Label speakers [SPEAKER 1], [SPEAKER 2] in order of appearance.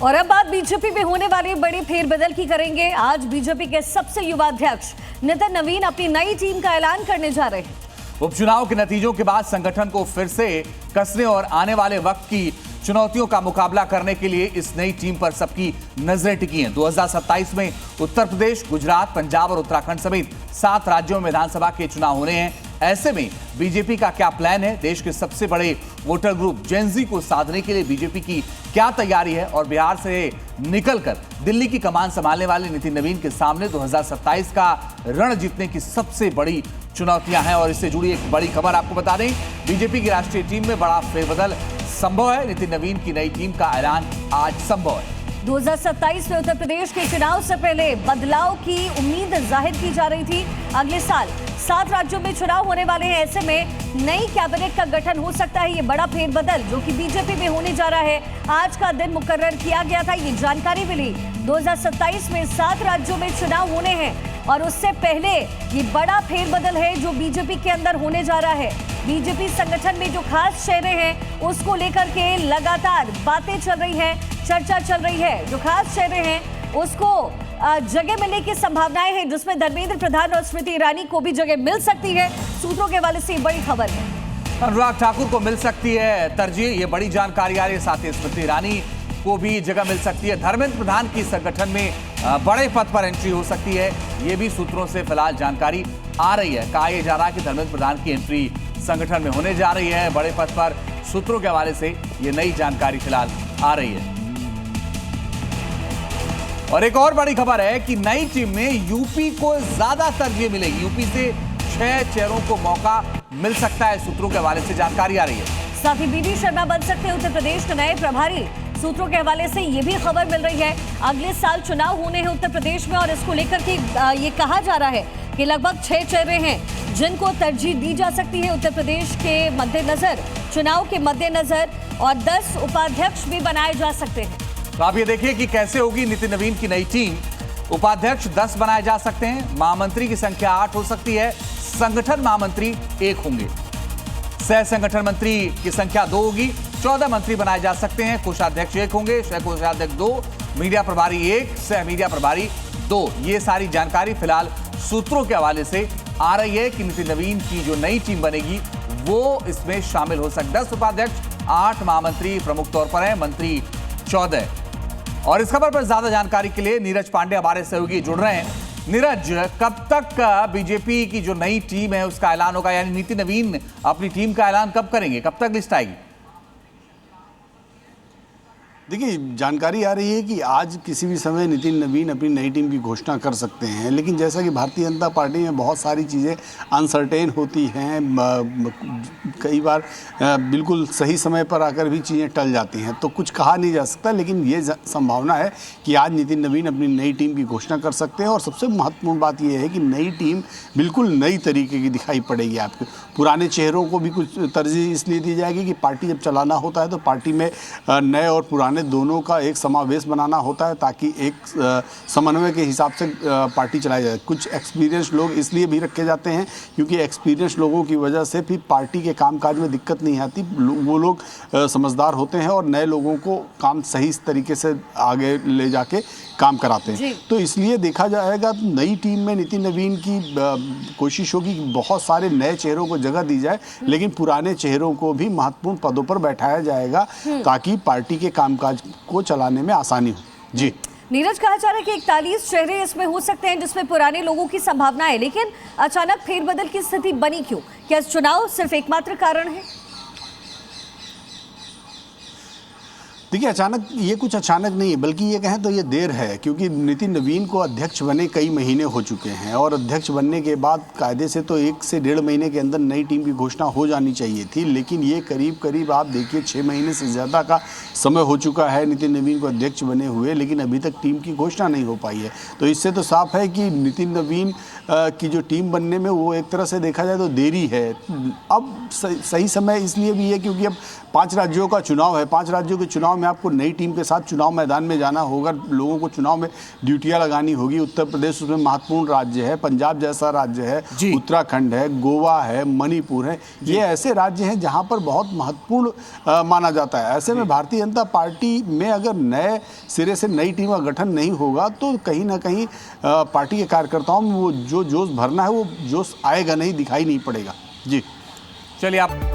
[SPEAKER 1] और अब बात बीजेपी में होने वाली बड़ी फेरबदल की करेंगे। आज बीजेपी के सबसे युवा अध्यक्ष नितिन नवीन अपनी नई टीम का ऐलान करने जा रहे हैं।
[SPEAKER 2] उपचुनाव के नतीजों के बाद संगठन को फिर से कसने और आने वाले वक्त की चुनौतियों का मुकाबला करने के लिए इस नई टीम पर सबकी नजरें टिकी हैं। 2027 में उत्तर प्रदेश, गुजरात, पंजाब और उत्तराखंड समेत 7 राज्यों में विधानसभा के चुनाव होने हैं। ऐसे में बीजेपी का क्या प्लान है, देश के सबसे बड़े वोटर ग्रुप जेनजी को साधने के लिए बीजेपी की क्या तैयारी है और बिहार से निकलकर दिल्ली की कमान संभालने वाले नितिन नवीन के सामने 2027 का रण जीतने की सबसे बड़ी चुनौतियां हैं। और इससे जुड़ी एक बड़ी खबर आपको बता दें, बीजेपी की राष्ट्रीय टीम में बड़ा फेरबदल संभव है। नितिन नवीन की नई टीम का ऐलान आज संभव है।
[SPEAKER 1] 2027 में उत्तर प्रदेश के चुनाव से पहले बदलाव की उम्मीद जाहिर की जा रही थी। अगले साल 7 राज्यों में चुनाव होने वाले हैं। ऐसे में नई कैबिनेट का गठन हो सकता है। ये बड़ा फेरबदल जो कि बीजेपी में होने जा रहा है, आज का दिन मुकर्रर किया गया था। ये जानकारी मिली। 2027 में 7 राज्यों में चुनाव होने हैं और उससे पहले ये बड़ा फेरबदल है जो बीजेपी के अंदर होने जा रहा है। बीजेपी संगठन में जो खास चेहरे हैं उसको लेकर के लगातार बातें चल रही हैं, चर्चा चल रही है। जो खास चेहरे हैं उसको जगह मिलने की संभावनाएं हैं, जिसमें धर्मेंद्र प्रधान और स्मृति ईरानी को भी जगह मिल सकती है। सूत्रों के हवाले से बड़ी खबर है।
[SPEAKER 2] अनुराग ठाकुर को मिल सकती है तरजीह, ये बड़ी जानकारी आ रही है। साथ ही स्मृति ईरानी को भी जगह मिल सकती है। धर्मेंद्र प्रधान की संगठन में बड़े पद पर एंट्री हो सकती है। ये भी सूत्रों से फिलहाल जानकारी आ रही है। कहा यह जा रहा है कि धर्मेंद्र प्रधान की एंट्री संगठन में होने जा रही है बड़े पद पर। सूत्रों के हवाले से ये नई जानकारी फिलहाल आ रही है। और एक और बड़ी खबर है कि नई टीम में यूपी को ज्यादा तरजीह मिलेगी। यूपी से 6 चेहरों को मौका मिल सकता है। सूत्रों के हवाले से जानकारी आ रही है।
[SPEAKER 1] साथ ही बीडी शर्मा बन सकते हैं उत्तर प्रदेश के नए प्रभारी। सूत्रों के हवाले से ये भी खबर मिल रही है। अगले साल चुनाव होने हैं उत्तर प्रदेश में और इसको लेकर के ये कहा जा रहा है कि लगभग 6 चेहरे हैं जिनको तरजीह दी जा सकती है उत्तर प्रदेश के मद्देनजर, चुनाव के मद्देनजर, और 10 उपाध्यक्ष भी बनाए जा सकते हैं।
[SPEAKER 2] तो आप ये देखिए कि कैसे होगी नितिन नवीन की नई टीम। उपाध्यक्ष 10 बनाए जा सकते हैं, महामंत्री की संख्या 8 हो सकती है, संगठन महामंत्री 1 होंगे, सह संगठन मंत्री की संख्या 2 होगी, 14 मंत्री बनाए जा सकते हैं, कोषाध्यक्ष 1 होंगे, सह कोषाध्यक्ष 2, मीडिया प्रभारी 1, सह मीडिया प्रभारी 2। ये सारी जानकारी फिलहाल सूत्रों के हवाले से आ रही है कि नितिन नवीन की जो नई टीम बनेगी वो इसमें शामिल हो सकता है। 10 उपाध्यक्ष, 8 महामंत्री प्रमुख तौर पर हैं, मंत्री 14। और इस खबर पर ज्यादा जानकारी के लिए नीरज पांडे हमारे सहयोगी जुड़ रहे हैं। नीरज, कब तक बीजेपी की जो नई टीम है उसका ऐलान होगा, यानी नितिन नवीन अपनी टीम का ऐलान कब करेंगे, कब तक लिस्ट आएगी?
[SPEAKER 3] देखिए, जानकारी आ रही है कि आज किसी भी समय नितिन नवीन अपनी नई टीम की घोषणा कर सकते हैं, लेकिन जैसा कि भारतीय जनता पार्टी में बहुत सारी चीज़ें अनसर्टेन होती हैं, कई बार बिल्कुल सही समय पर आकर भी चीज़ें टल जाती हैं, तो कुछ कहा नहीं जा सकता। लेकिन ये संभावना है कि आज नितिन नवीन अपनी नई टीम की घोषणा कर सकते हैं। और सबसे महत्वपूर्ण बात यह है कि नई टीम बिल्कुल नई तरीके की दिखाई पड़ेगी आपको। पुराने चेहरों को भी कुछ तरजीह इसलिए दी जाएगी कि पार्टी जब चलाना होता है तो पार्टी में नए और पुराने दोनों का एक समावेश बनाना होता है, ताकि एक समन्वय के हिसाब से पार्टी चलाई जाए। कुछ एक्सपीरियंस लोग इसलिए भी रखे जाते हैं क्योंकि एक्सपीरियंस लोगों की वजह से फिर पार्टी के कामकाज में दिक्कत नहीं आती। वो लोग समझदार होते हैं और नए लोगों को काम सही तरीके से आगे ले जाके काम कराते हैं। तो इसलिए देखा जाएगा तो नई टीम में नितिन नवीन की कोशिश होगी कि बहुत सारे नए चेहरों को जगह दी जाए, लेकिन पुराने चेहरों को भी महत्वपूर्ण पदों पर बैठाया जाएगा ताकि पार्टी के कामकाज को चलाने में आसानी हो। जी
[SPEAKER 1] नीरज, कहा जा रहा है कि 41 चेहरे इसमें हो सकते हैं जिसमें पुराने लोगों की संभावना है, लेकिन अचानक फेरबदल की स्थिति बनी क्यों? क्या चुनाव सिर्फ एकमात्र कारण है?
[SPEAKER 3] देखिए, ये कुछ अचानक नहीं है, बल्कि ये कहें तो ये देर है, क्योंकि नितिन नवीन को अध्यक्ष बने कई महीने हो चुके हैं और अध्यक्ष बनने के बाद कायदे से तो 1 से 1.5 महीने के अंदर नई टीम की घोषणा हो जानी चाहिए थी। लेकिन ये करीब आप देखिए 6 महीने से ज़्यादा का समय हो चुका है नितिन नवीन को अध्यक्ष बने हुए, लेकिन अभी तक टीम की घोषणा नहीं हो पाई है। तो इससे तो साफ है कि नितिन नवीन की जो टीम बनने में वो एक तरह से देखा जाए तो देरी है। अब सही समय इसलिए भी है क्योंकि अब 5 राज्यों का चुनाव है। 5 राज्यों के चुनाव में में आपको नई टीम के साथ चुनाव मैदान में जाना होगा, लोगों को चुनाव में ड्यूटियां लगानी होगी। उत्तर प्रदेश उसमें महत्वपूर्ण राज्य है, पंजाब जैसा राज्य है, उत्तराखंड है, गोवा है, मणिपुर है, ये ऐसे राज्य हैं जहां पर बहुत महत्वपूर्ण माना जाता है। ऐसे में भारतीय जनता पार्टी में अगर नए सिरे से नई टीम का गठन नहीं होगा तो कहीं ना कहीं पार्टी के कार्यकर्ताओं में वो जो जोश भरना है वो जोश आएगा नहीं, दिखाई नहीं पड़ेगा। जी
[SPEAKER 2] चलिए आप